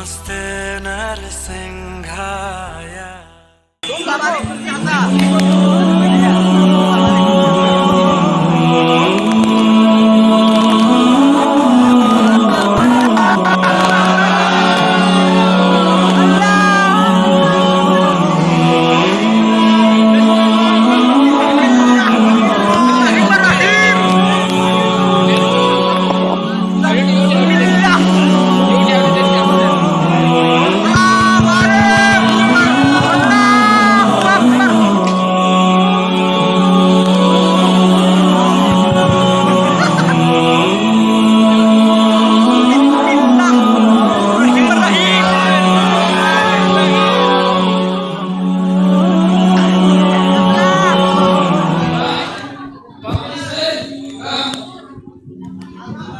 नमस्ते नरसिंहाय।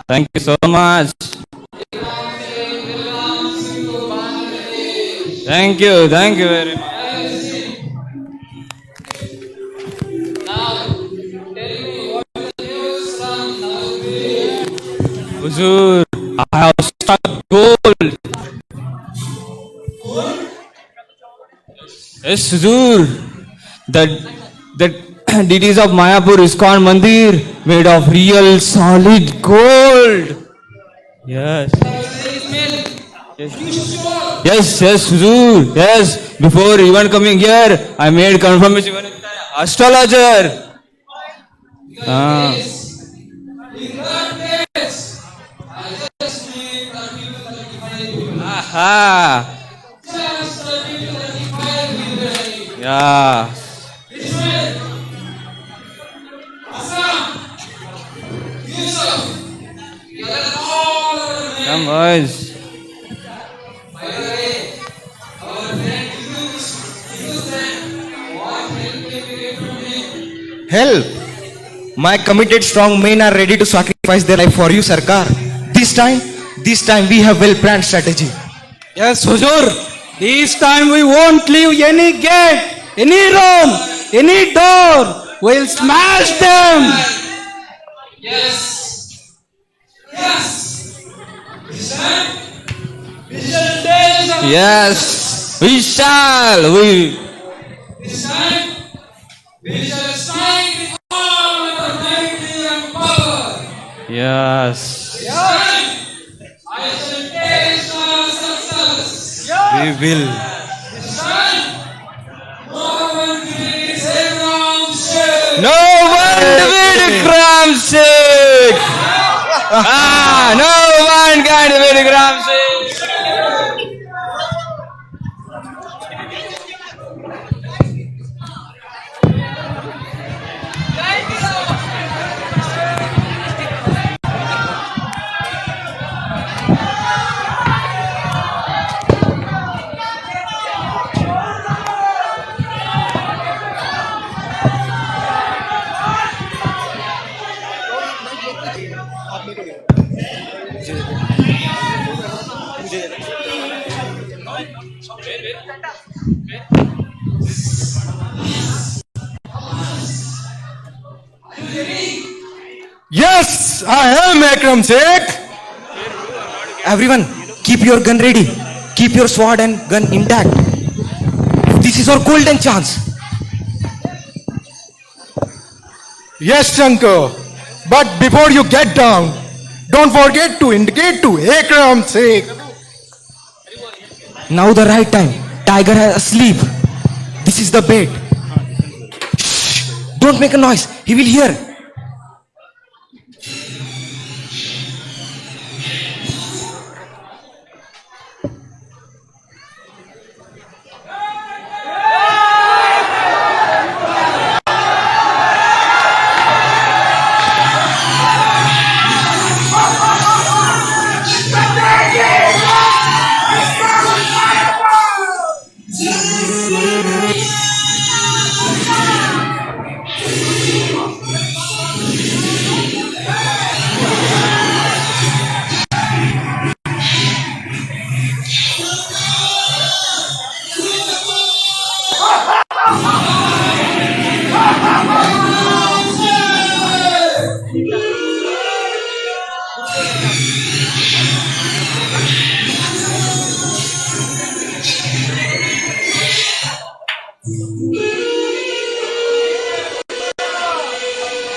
Thank you so much. Thank you very much. Huzur, I have struck gold. Yes, Huzur. That deities of Mayapur ISKCON Mandir made of real solid gold. Yes. Yes, Huzur. Yes. Before even coming here, I made confirmation with the astrologer. Aha. Yeah. Come boys. Help! My committed strong men are ready to sacrifice their life for you, Sarkar. This time we have well-planned strategy. Yes, Huzur. This time we won't leave any gate, any room, any door. We'll smash them. Yes, we shall. Yes. We will. No one will Gram Singh. No one can defeat Gram Singh. Yes, I am Akram Sheikh. Everyone, keep your gun ready. Keep your sword and gun intact. This is our golden chance. Yes, Shankar. But before you get down, don't forget to indicate to Akram Sheikh. Now the right time. Tiger is asleep. This is the bait. Shh. Don't make a noise. He will hear.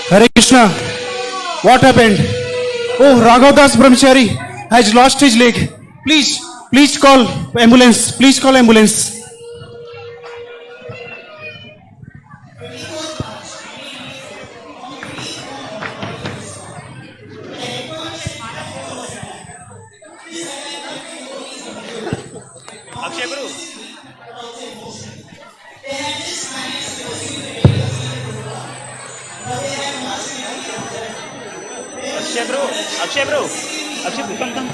Hare Krishna. What happened? Oh, Raghav Das Brahmachari has lost his leg. Please call ambulance. Please call ambulance. Akshay bro, come.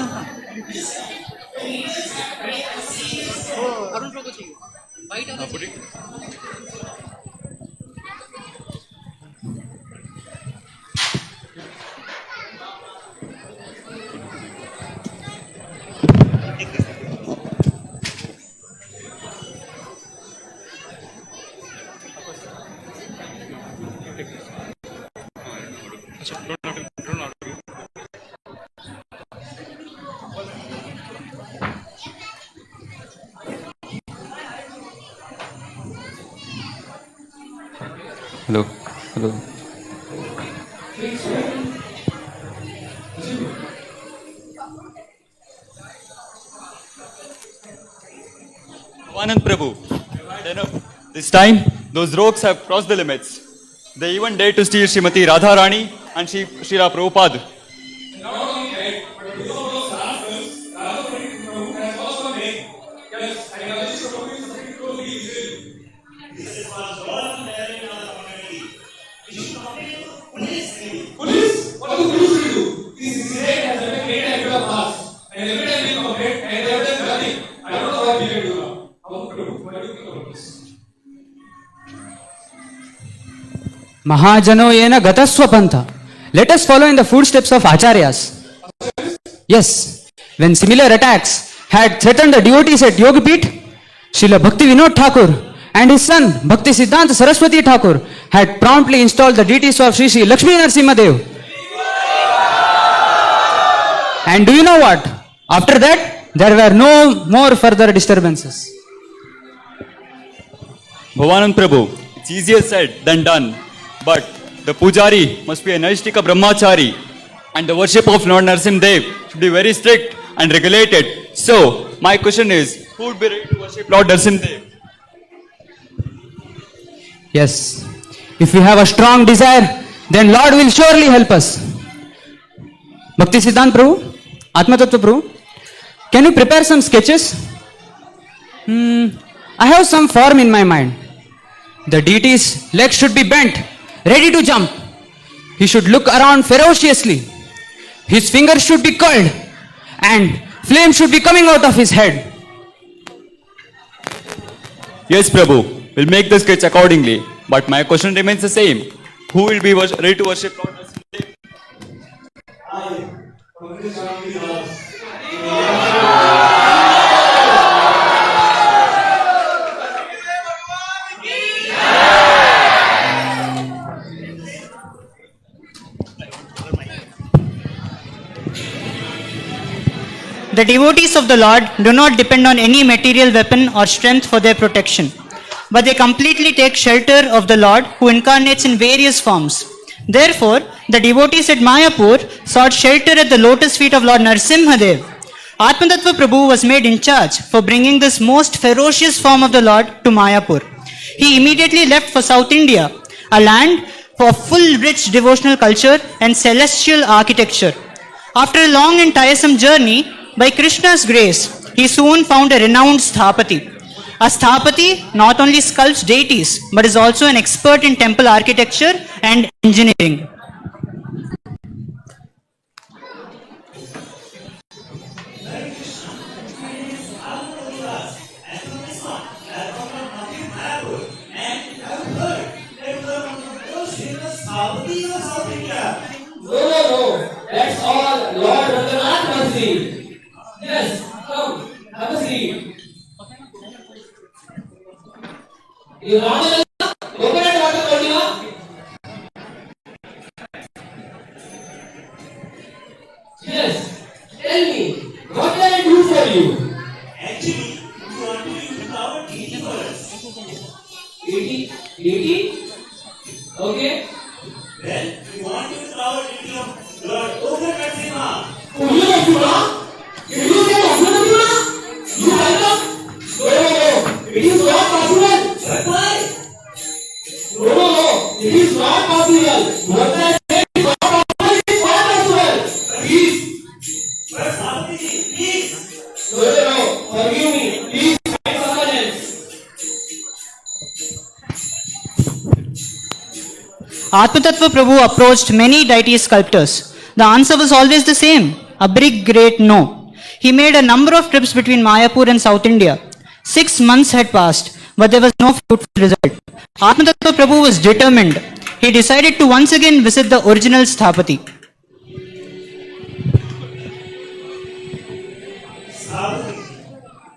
Hello. Anand Prabhu, this time those rogues have crossed the limits. They even dared to steal Srimati Radharani and Srila Prabhupada. Mahajano yena gataswapantha. Let us follow in the footsteps of Acharyas. Yes, when similar attacks had threatened the devotees at Yogipith, Srila Bhakti Vinod Thakur and his son Bhakti Siddhanta Saraswati Thakur had promptly installed the deities of Sri Lakshmi Narasimhadev. And do you know what? After that, there were no more further disturbances. Bhavanand Prabhu, it's easier said than done. But the pujari must be a Naishtika Brahmachari, and the worship of Lord Narasimha Dev should be very strict and regulated. So, my question is, who would be ready to worship Lord Narasimha Dev? Yes, if we have a strong desire, then Lord will surely help us. Bhakti Siddhant Prabhu, Atma Tattva Prabhu, can you prepare some sketches? I have some form in my mind. The deity's legs should be bent, ready to jump. He should look around ferociously. His fingers should be curled and flame should be coming out of his head. Yes, Prabhu, we'll make the sketch accordingly. But my question remains the same. Who will be ready to worship Lord Narasimha Dev? The devotees of the Lord do not depend on any material weapon or strength for their protection, but they completely take shelter of the Lord who incarnates in various forms. Therefore, the devotees at Mayapur sought shelter at the lotus feet of Lord Narasimha Dev. Atmatattva Prabhu was made in charge for bringing this most ferocious form of the Lord to Mayapur. He immediately left for South India, a land for full rich devotional culture and celestial architecture. After a long and tiresome journey, by Krishna's grace, he soon found a renowned Sthapati. A Sthapati not only sculpts deities, but is also an expert in temple architecture and engineering. No. That's all Lord Ranganath must see. Yes, come, have a seat. You Ramananda, coconut water Purnima? Yes, tell me, what can I do for you? Actually, you want to use our deity for us. Deity? Okay. Well, It is not possible. Reply. No. It is not possible. What I said is not possible. It is not possible. Please. Please. No. Forgive me. Please find someone else. Atmatattva Prabhu approached many deity sculptors. The answer was always the same, a big great no. He made a number of trips between Mayapur and South India. 6 months had passed, but there was no fruitful result. Atmatattva Prabhu was determined. He decided to once again visit the original Sthapati.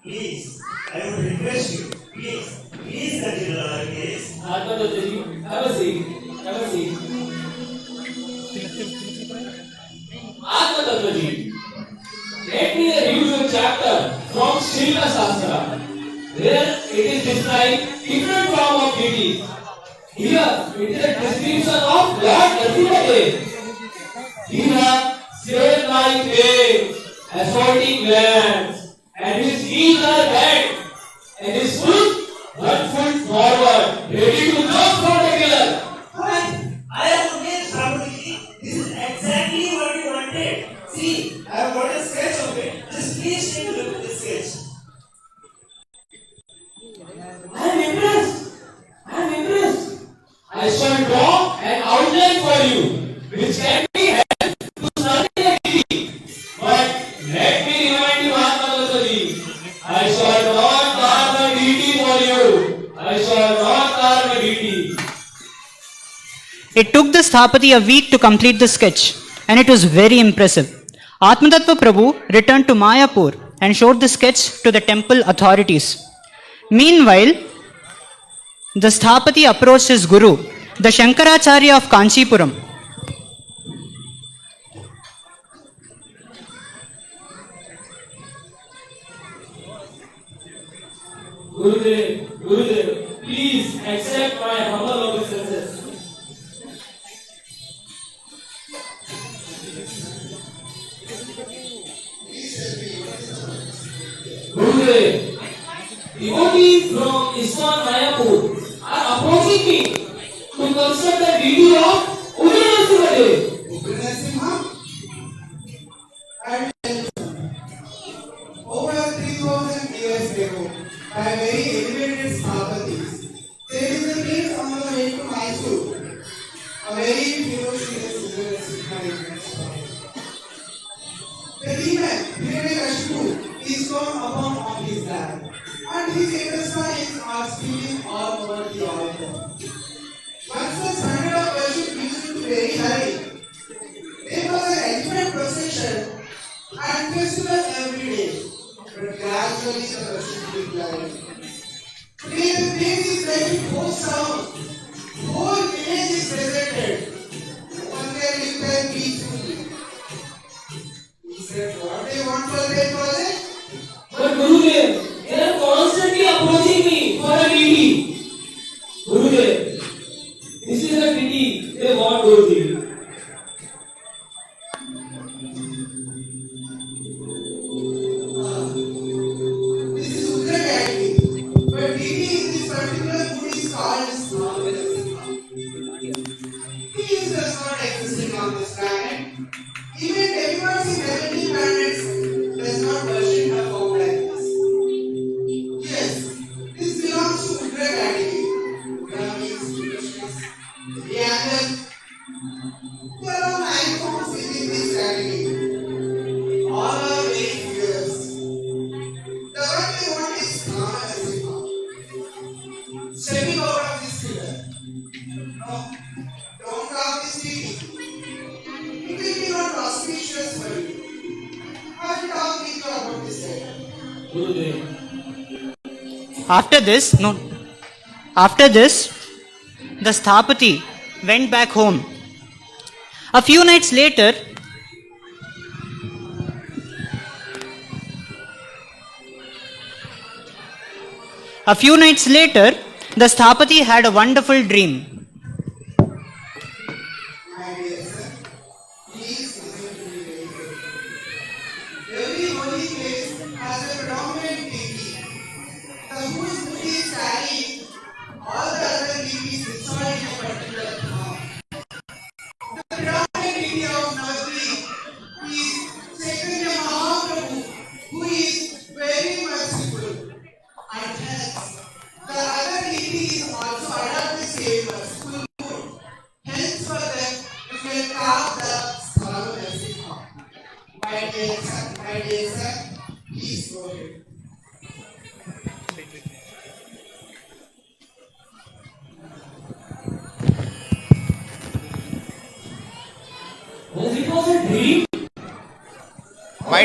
Please, I would request you, please consider our case. Atmatattva, have a seat. Have a seat. Atmatattva ji, let me read you a chapter from Shila Shastra. There it is described different form of deities. Here it is a description of Lord Narasimhadev. He has 7 like waves, assaulting lands, and his knees are bent, and his foot 1 foot forward, ready to jump for the killer. Fine. I am against Sthapati. This is exactly what you wanted. See, I have got a sketch of it. Just please take a look at the sketch. I am impressed. I shall draw an outline for you, which can be helped to study the deity. But let me remind you, Atmatattva ji, I shall not carve a deity for you. I shall not carve a deity. It took the Sthapati a week to complete the sketch, and it was very impressive. Atmatattva Prabhu returned to Mayapur and showed the sketch to the temple authorities. Meanwhile, the Sthapati approached his guru, the Shankaracharya of Kanchipuram. Gurudev, please accept my humble obeisances. Gurudev, devotees from ISKCON Mayapur are approaching me to consult the deity of Ugra Narasimhadev. Over 3,000 years ago, by very elevated Sthapatis, there is a place on the way to Mysore, a very ferocious management story. The demon, Hiranyakashipu, is gone upon on his land, and his exercise are spilling all over the altar. Once the standard of worship reached to very high, there was an elephant procession and festival every day. But gradually the worship declined. Today the place is like a ghost town. Whole village is deserted. One can live there peacefully. He said, what they want for their project? But Gurudev, they are constantly approaching me for a deity. Gurudev, this is a deity they want Gurudev. This is Uttara category. But deity in this particular mood is called Narasimha. He does not exist on this planet. Even demigods in heavenly planets does not worship a form like this. Yes, this belongs to Uttara category. Brahmins, Vishnu's, the angels. There are 9 forms within this category. All are very fierce. The one we want is Narasimha. Stepping out of this pillar. No, don't carve this deity. It will be not auspicious for you. I will talk with you about this later. Gurudev. After this, the Sthapati went back home. A few nights later, the Sthapati had a wonderful dream. My dear son, please listen to me very carefully. Every holy place has a predominant deity, the whose is carrying all the other deities installed in a particular form. The predominant deity of Navadvip is Chaitanya Mahaprabhu, who is very merciful. And hence, the other deities also adopt the same merciful mood. Hence, for them, you can carve the Swallow Narasimha. My dear sir, please go ahead. Was it was a dream? My,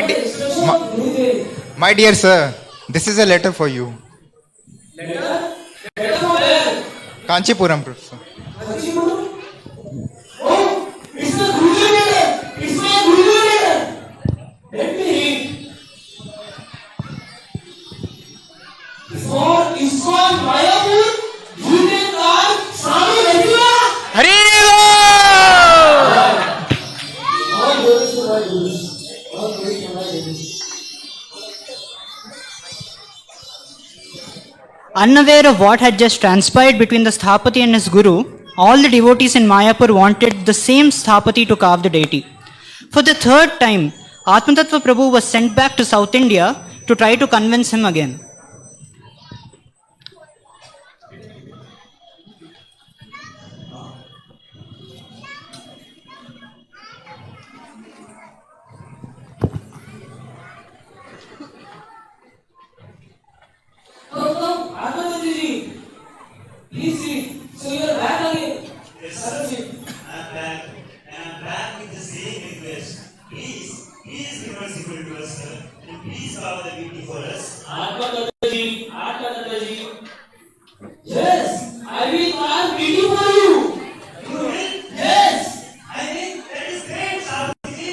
my dear sir, this is a letter for you. Letter? Letter from where? Kanchipuram, professor. Kanchipuram? Oh, it's the Guruji letter. It's my Guruji letter. Let me read. For ISKCON Mayapur, Union Card, Swami Vedula. Hare All glories to my Gurus. All glories to my Gurus. Unaware of what had just transpired between the Sthapati and his guru, all the devotees in Mayapur wanted the same Sthapati to carve the deity. For the third time, Atmatattva Prabhu was sent back to South India to try to convince him again. Come, Atmataji. Please sit. So you are back again. Yes, Have a seat. I'm back. And I'm back with the same request. Please be merciful to us, sir. And please carve the deity for us. Atmataji. Yes, I will carve deity for you. You will? Yes. I think that is great, Swamiji.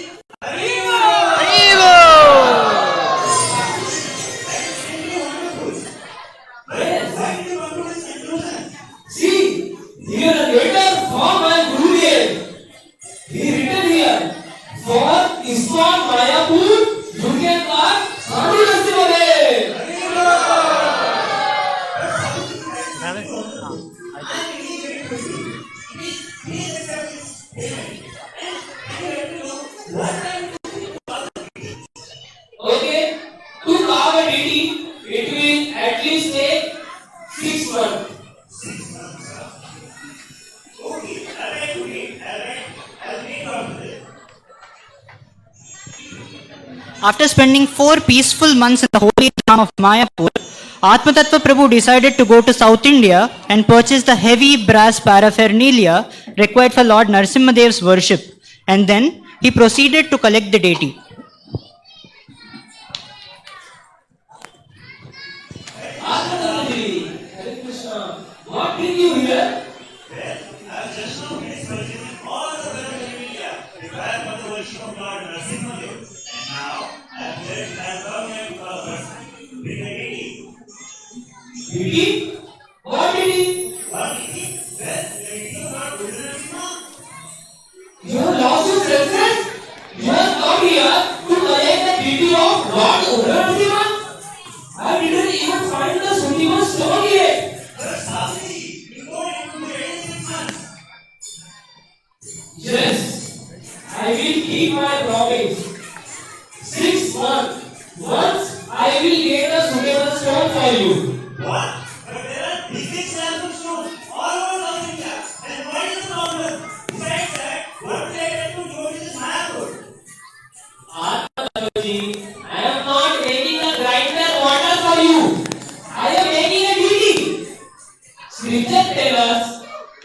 Yes. Why do you want to this conclusion? See, here a letter from my Guru here. He written here for ISKCON Mayapur, Union Card, Swami Narasimha. Okay, to carve a deity, it will at least take 6 months. Okay, I'll make out of it. After spending 4 peaceful months in the holy town of Mayapur, Atmatattva Prabhu decided to go to South India and purchase the heavy brass paraphernalia required for Lord Narasimhadev's worship, and then he proceeded to collect the deity. Atmataji, Hare Krishna, what bring you here? I've just now finished purchasing all the paraphernalia required for the worship of Lord Narasimhadev. And now I'm come here to call us. Bring a deity. Deity? What deity? What deity? Well, the deity of Lord Narasimha. You have lost your senses? You have come here to collect the deity of Lord Narasimha? I didn't even find the Sundiman stone yet. But Swamiji, you go into the 86 months. Yes, I will keep my promise. 6 months. Once I will get the suitable stone for you. What? But there are big sample stones all over South India. And what is the problem? Besides that, what related to Jyotish Mayapur? Atmataji, I am not making a grinder water for you. I am making a deity. Scripture tells us,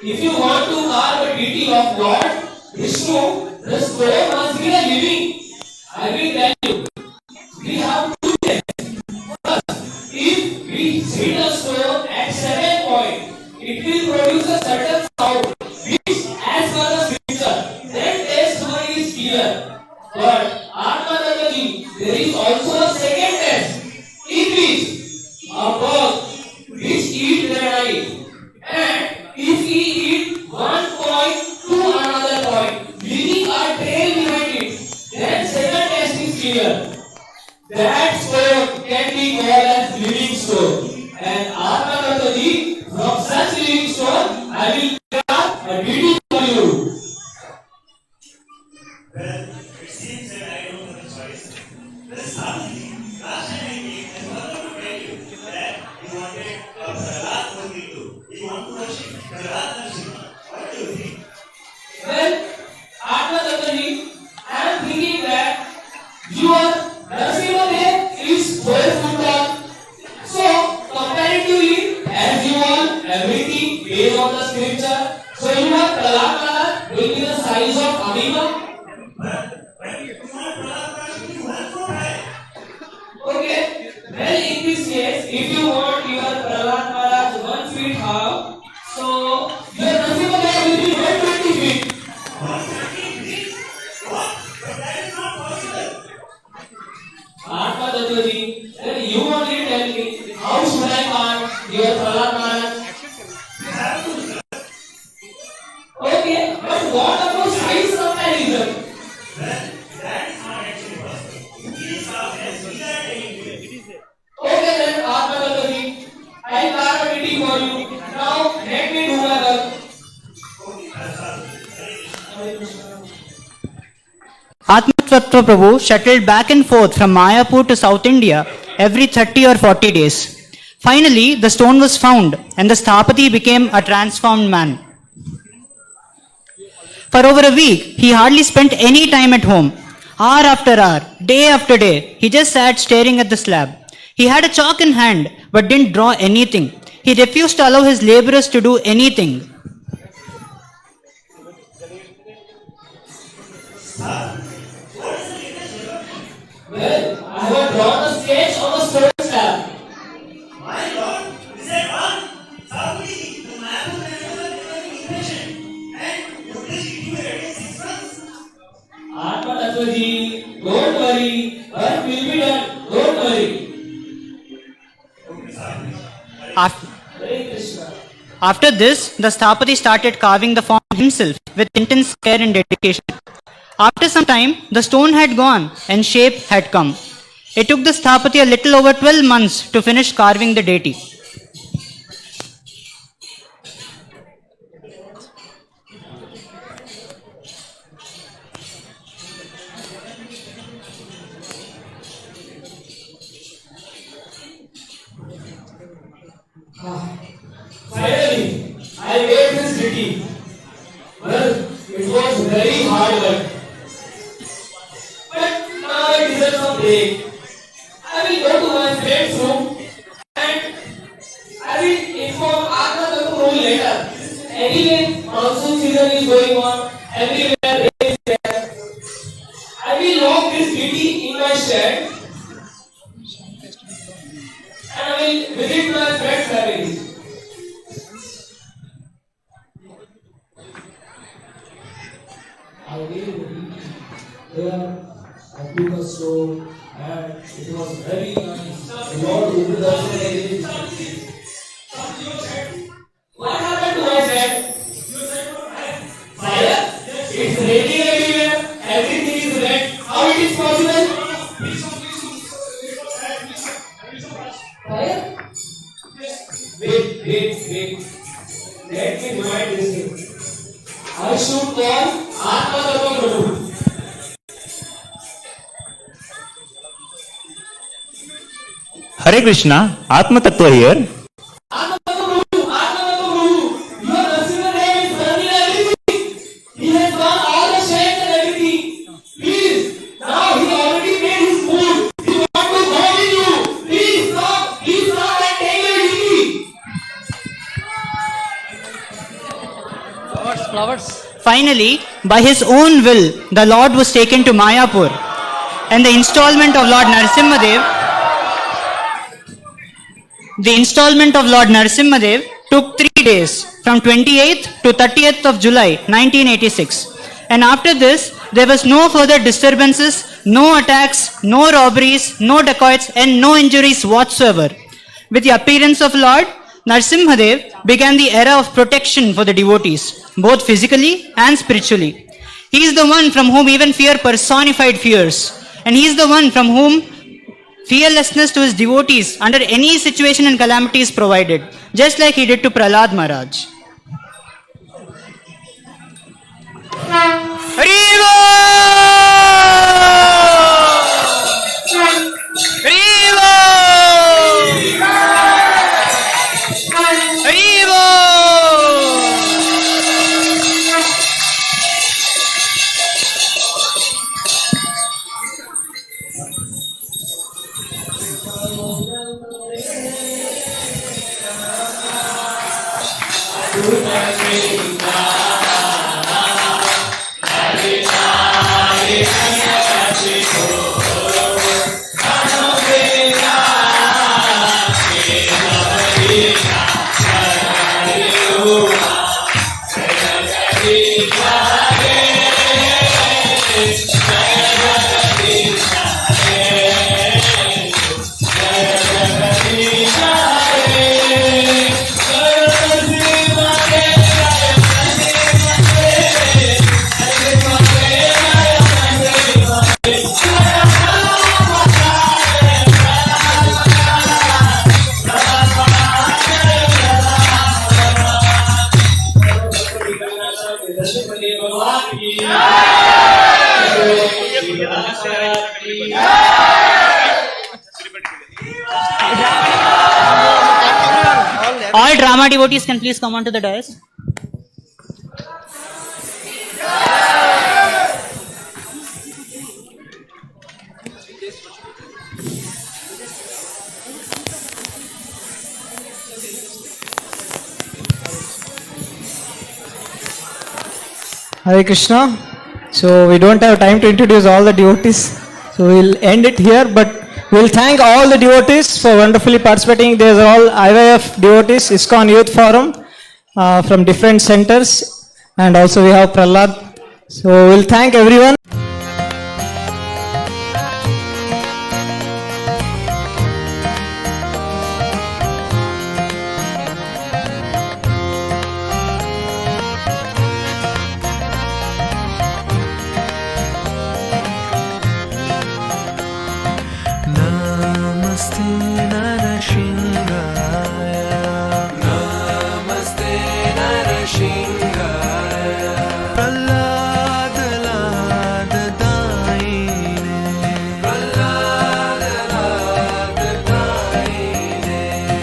if you want to carve a deity of Lord Vishnu, the stone must be a living. I will tell you, we have 2 tests. First, if we hit a stone at 7 point, it will produce a certain sound, which as per the scripture, that test one is clear. But Atmataji, there is also a second test, in which a bug which eat the knife, and if he eat 1 point to another point, leaving a trail behind it, then second test is clear. That stone can be called as living stone, and Atmataji scripture. So you have Prahlad Maharaj will be the size of Abhima. Okay. Well, in this case, if you want your Prahlad Maharaj 1 feet half, so your Narasimha Dev will be 120 feet. 130 feet? What? But that is not possible. Atma Tattvaji, then you only tell me how should I mark your Prahlad Maharaj? Okay, but what about size comparison? Well, that is not actually possible. These are as we are taking it. Okay then, Atma Tattvaji, I'll carve a meeting for you. Now, let me do my work. Atmatattva Prabhu shuttled back and forth from Mayapur to South India every 30 or 40 days. Finally, the stone was found and the Sthapati became a transformed man. For over a week, he hardly spent any time at home. Hour after hour, day after day, he just sat staring at the slab. He had a chalk in hand but didn't draw anything. He refused to allow his laborers to do anything. Well, I have drawn a sketch of a stone slab. My lord, is that wrong? Suddenly, the man who can never become impatient. And would this give you against 6 months? Atma Tattvaji, don't worry, work will be done, don't worry. After this, the Sthapati started carving the form himself with intense care and dedication. After some time, the stone had gone and shape had come. It took the Sthapati a little over 12 months to finish carving the deity. Finally, I made this deity. Well, it was very hard work. But now I deserve some break. I will go to my friend's room and I will inform Atma Tattva later. Anyway, monsoon season is going on. Everywhere rain is there. I will lock this deity in my shed and I will visit my friend's family. I really there I took a stroll and it was very nice. The Lord opened us What happened to my shed? Fire? It's raining everywhere. Everything is red. How it is possible? Fire? Wait. Let me remind this thing. I should call Atma Tattva Prabhu. Hare Krishna, Atma Tattva here. Atma Tattva Prabhu, your Narasimha Dev is burning everything. He has gone all the sheds and everything. Please, now he already made his food. He wants to go with you. Please stop and take your deity. Finally, by his own will, the Lord was taken to Mayapur, and the installment of Lord Narasimha Dev took 3 days, from 28th to 30th of July 1986. And after this, there was no further disturbances, no attacks, no robberies, no dacoits, and no injuries whatsoever. With the appearance of Lord Narasimha Dev began the era of protection for the devotees, both physically and spiritually. He is the one from whom even fear personified fears, and he is the one from whom fearlessness to his devotees under any situation and calamity is provided, just like he did to Prahlad Maharaj. Haribo! Haribo! Haribo! All drama devotees can please come onto the dais. Hare Krishna. So we don't have time to introduce all the devotees. So we'll end it here, but we'll thank all the devotees for wonderfully participating. There's all IYF devotees, ISKCON Youth Forum from different centers, and also we have Prahlad. So we'll thank everyone.